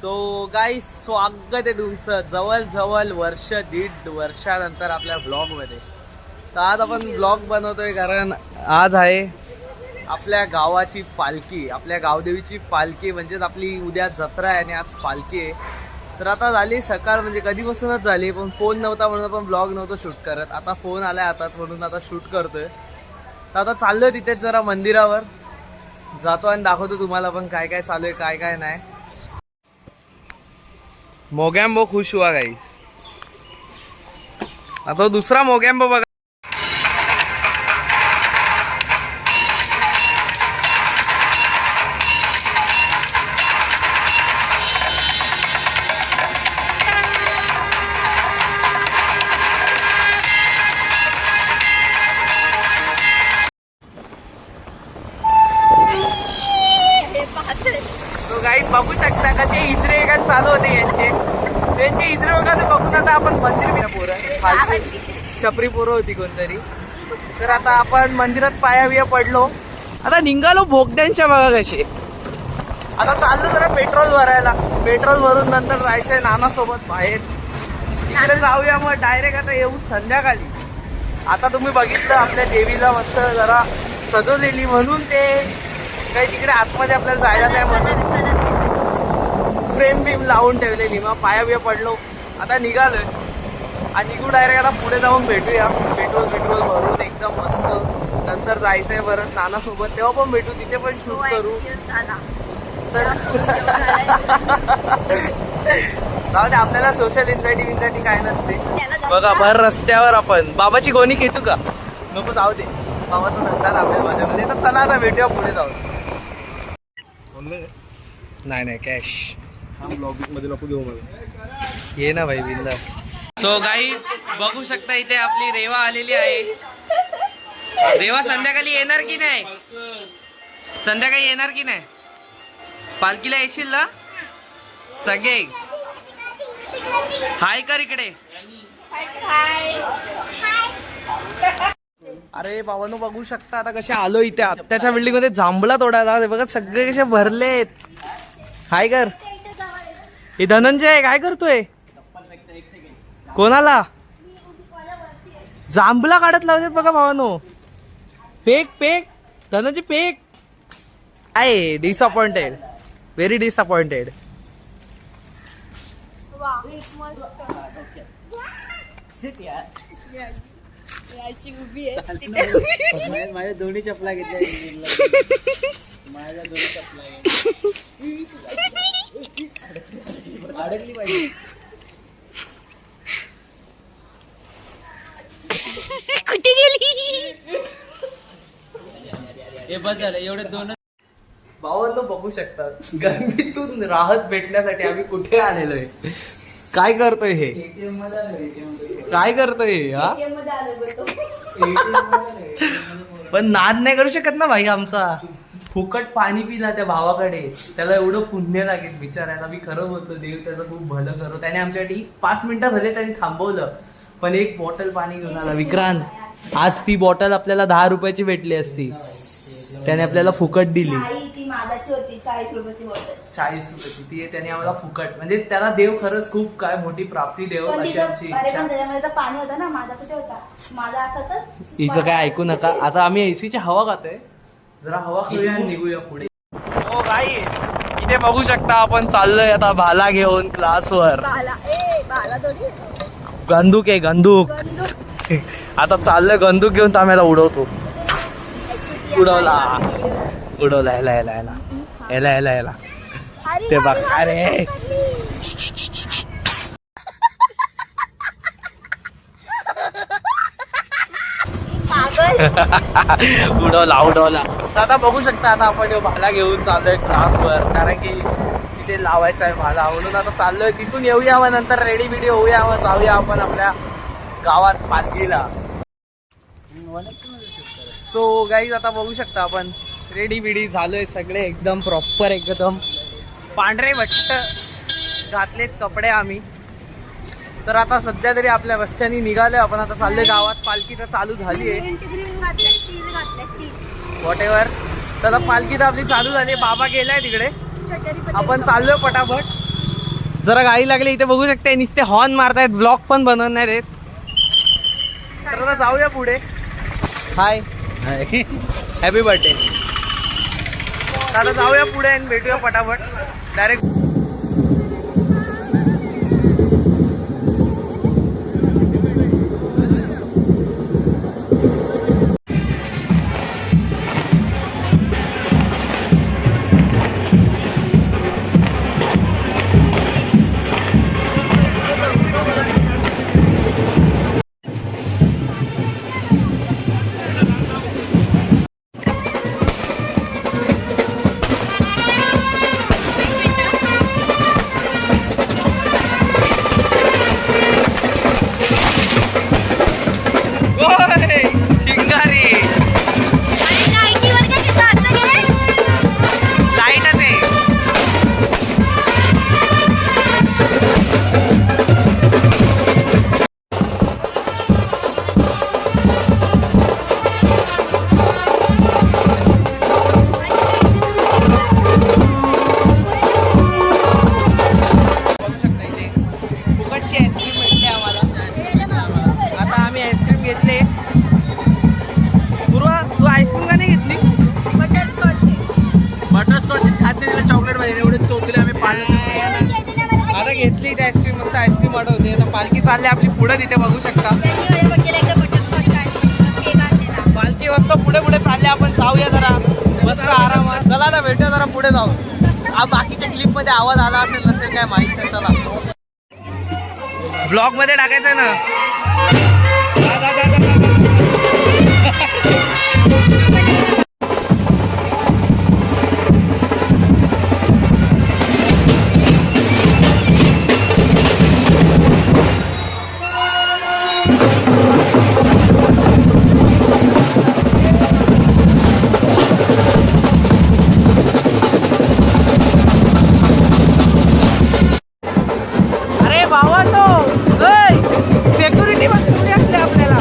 So guys, स्वागत आहे तुमचं जवळ दीड वर्षानंतर आपल्या ब्लॉगमध्ये. तर आज आपण ब्लॉग बनवतोय कारण आज आहे आपल्या गावाची पालखी, आपल्या गावदेवीची पालखी. म्हणजेच आपली उद्या जत्रा आहे आणि आज पालखी आहे. तर आता झाली सकाळ, म्हणजे कधीपासूनच झाली, पण फोन नव्हता म्हणून आपण ब्लॉग नव्हतो शूट करत. आता फोन आलाय हातात म्हणून आता शूट करतोय. तर आता चाललोय तिथेच जरा मंदिरावर जातो आणि दाखवतो तुम्हाला पण काय काय चालू आहे काय काय नाही. मोगॅम्बो खुश हुआ गाईस. आता दुसरा मोगॅम्बो बघा. तो गाईस बघू शकता कसे इजरे एकाच चालू होते त्यांचे इजरे वगैरे बघून आता आपण मंदिर बिना पोरं छपरी पोरं होती कोणतरी. तर आता आपण मंदिरात पाया बिया पडलो. आता निघालो भोगद्यांच्या बघा कसे. आता चाललो जरा पेट्रोल भरायला. पेट्रोल भरून नंतर जायचंय नानासोबत बाहेर. तिकडे जाऊया मग डायरेक्ट आता येऊ संध्याकाळी. आता तुम्ही बघितलं आपल्या देवीला मस्त जरा सजवलेली म्हणून ते काही तिकडे आतमध्ये आपल्याला जायला नाही म्हणून फ्रेम बिम लावून ठेवलेली. मग पाया बिया पडलो. आता निघालोय आणि निघू डायरेक्ट. आता पुढे जाऊन भेटूया. पेट्रोल भरून एकदम मस्त. नंतर जायचंय परत नानासोबत, तेव्हा पण भेटू, तिथे पण शूट करू. तर जाऊ दे, आपल्याला सोशल इन्झायटी काय नसते. बघा भर रस्त्यावर आपण बाबाची गोणी खेचू का नको, जाऊ दे. बाबाचा धंदा आपल्या माझ्यामध्ये. तर चला आता भेटूया पुढे जाऊ. नाही कॅश मध्ये नको घेऊ मला. ये ना भाई बिंदास. सो गाईज बघू शकता इथे आपली रेवा आलेली आहे. रेवा संध्याकाळी येणार की नाही? संध्याकाळी येणार की नाही? पालखीला येशील ना सगळे? हाय कर इकडे. अरे बाबांनो बघू शकता आता कसे आलो इथे आत्याच्या बिल्डिंग मध्ये जांभळा तोडायला. बघा सगळे कसे भरलेत. हाय कर. हे धनंजय काय करतोय? कोणाला जांभळा काढत लावतात बघा भावानो. Fake Dhananjay fake. आहे डिसअपॉइंटेड, व्हेरी डिसअपॉइंटेड. माझ्या दोन्ही चपला घेतल्या. माझ्या दोन्ही चपला अडकली पाहिजे. कुठे गेली? हे बस झालं एवढे दोन. भावांनो बघू शकता गरमीतून राहत भेटण्यासाठी आम्ही कुठे आलेलो आहे. काय करतोय हे? काय करतोय हे? हा पण नाद नाही करू शकत ना भाई आमचा. फुकट पाणी पिला त्या भावाकडे, त्याला एवढं पुण्य लागेल विचारायला. मी खरं बोलतो, देव त्याचं खूप भलं करो. त्याने आमच्यासाठी 5 मिनिटं झाले त्यांनी थांबवलं, पण एक बॉटल पाणी घेऊन आला. विक्रांत, आज ती बॉटल आपल्याला 10 रुपयाची भेटली असती, त्याने आपल्याला फुकट दिली. ती मादाची होती 40 रुपयाची बॉटल. 40 रुपयाची ती त्याने आम्हाला फुकट. म्हणजे त्याला देव खरंच खूप काय मोठी प्राप्ती देव अशी आमची इच्छा. त्याच्यामध्ये तर पाणी होता ना, माझा कुठे होता? माझा असा तर हिचं काय ऐकू नका. आता आम्ही एसीची हवा खातोय, जरा हवा खाऊया आणि निघूया पुढे. सो गाईस इथे बघू शकता आपण चाललोय आता भाला घेऊन क्लासवर. गंदूक आहे गंदूक. आता चाललोय गंदूक घेऊन तांब्याला उडवतो. उडवला याला ते बघ. अरे उडवला. तर आता बघू शकता आता आपण भाला घेऊन चाललोय क्लासवर, कारण की तिथे लावायचा आहे भाला. म्हणून आता चाललोय तिथून येऊया, मग नंतर रेडी बिडी होऊया, मग जाऊया आपण आपल्या गावात पालखीला. सो गाईज आता बघू शकता आपण रेडी बिडी झालोय सगळे एकदम प्रॉपर, एकदम पांढरे भट्ट घातलेत कपडे आम्ही. तर आता सध्या तरी आपल्या रस्त्याने निघालोय आपण. आता चाललोय गावात. पालखी तर चालू झाली आहे. What ever. तर पालखी तर आपली चालू झाली. बाबा गेलाय तिकडे, आपण चाललोय पटापट. जरा गाडी लागली इथे बघू शकते नुसते हॉर्न मारतायत ब्लॉग पण बनवणार आहेत तर आता जाऊया पुढे हाय हॅपी बर्थडे आता जाऊया पुढे आणि भेटूया पटापट डायरेक्ट शिंगारी लाईट आहे बघू शकता इथे फुकटची आईस्क्रीम भेटली आम्हाला आता आम्ही आईस्क्रीम घेतले पूर्वा तू आईस्क्रीम का नाही घेतली बटरस्कॉच खाते दिलं चॉकलेट मध्ये एवढे चोचले आम्ही पाणी आता घेतली इथे आईस्क्रीम मस्त आईस्क्रीम वाटवते आता पालखी चालली आपली पुढे तिथे बघू शकता पालखी मस्त पुढे पुढे चालली आपण जाऊया जरा मस्त आरामात चला आता भेटूया जरा पुढे जाऊ बाकीच्या क्लिप मध्ये आवाज आला असेल नसेल काय माहित नाही चला ब्लॉग मध्ये टाकायचंय ना जा, जा, जा, जा, जा, अरे भावा तो सेक्युरिटी मध्ये पुढे असले आपल्याला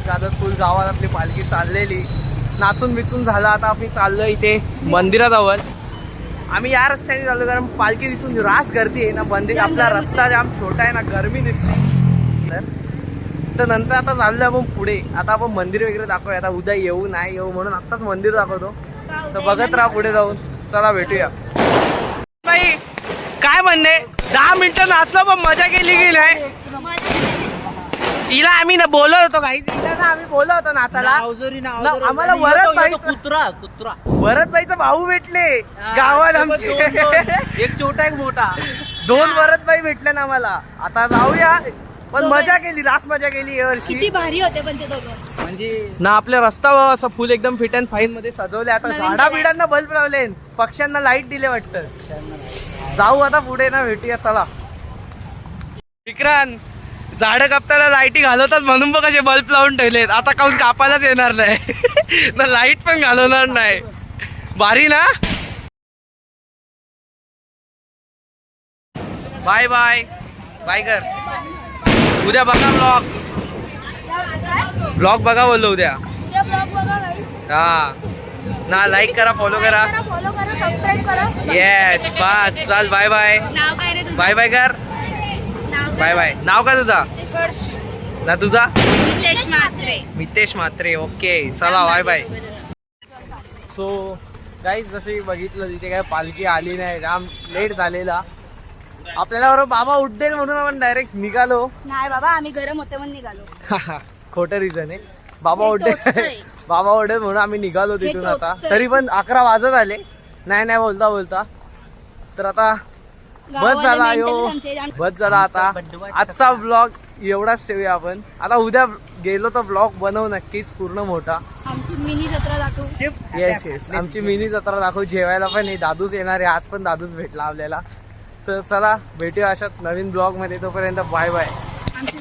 गाजत फुल गावात आपली पालखी चाललेली, नाचून बिचून झालं. आता आम्ही चाललो इथे मंदिराजवळ. आम्ही या रस्त्याने चाललो कारण पालखी तिथून रास गर्दी आहे ना. मंदिर आपला रस्ता जाम छोटा आहे ना, गरमी दिसते. तर नंतर आता चाललो आपण पुढे. आता आपण मंदिर वगैरे दाखवूया. आता उद्या येऊ नाही येऊ म्हणून आत्ताच मंदिर दाखवतो. तर बघत राहा पुढे जाऊन. चला भेटूया. बाई काय म्हणणे 10 मिनिटं नाचलो पण मजा केली की नाही. हिला आम्ही ना बोलत होतो काही हिला ना आम्ही बोलत होतो नाचायला. आम्हाला वरदबाईचा भाऊ भेटले गावात आमचे. एक छोटा एक मोठा. 2 वरदबाई भेटल्या ना आम्हाला. आता जाऊया पण मजा केली रास मजा केली यावर्षी. किती भारी होते पण ते दोघं. म्हणजे ना आपल्या रस्ता असं फुल एकदम फिट अँड फाईन मध्ये सजवले. आता नवीन झाडा केलंय. बिडांना बल्ब लावले पक्ष्यांना लाईट दिले वाटतं. जाऊ आता पुढे ना भेटूया चला. विक्रांत झाडं कापताना लाईटी घालवतात म्हणून बघ कसे बल्ब लावून ठेवलेत. आता काऊन कापायलाच येणार नाही ना लाईट पण घालवणार नाही. भारी ना. बाय बाय बाय कर. उद्या बघा ब्लॉग बघा बोललो उद्या. हा ना लाईक करा फॉलो करा. फॉलो करा सबस्क्राईब करा. येस बस चल बाय बाय. नाव काय रे तुझं? बाय बाय कर. नाव बाय बाय. नाव काय तुझा ना तुझा? नितेश म्हात्रे. मितेश म्हात्रे. ओके चला बाय बाय. सो काहीच जसे बघितलं तिथे काय पालखी आली नाही. जाम लेट झालेला. आपल्याला बरोबर बाबा उड्डेल म्हणून आपण डायरेक्ट निघालो. नाही बाबा आम्ही गरम होते म्हणून निघालो. खोटं रिझन आहे. बाबा हे उड्डेल टोचतंय. बाबा उड्डेल म्हणून आम्ही निघालो तिथून. आता टोचतंय. तरी पण 11 वाजत आले. नाही बोलता बोलता तर आता बस गावाला झाला. mental यो आमचे जाम- बस झाला. आता आजचा ब्लॉग एवढाच ठेवूया आपण. आता उद्या गेलो तर ब्लॉग बनवू नक्कीच पूर्ण मोठा. आमची मिनी जत्रा दाखवू. येस आमची मिनी जत्रा दाखवू. जेवायला पण हे दादूच येणार आहे. आज पण दादूच भेटला आपल्याला. तर चला भेटूया अशात नवीन ब्लॉग मध्ये. तोपर्यंत बाय बाय. आमची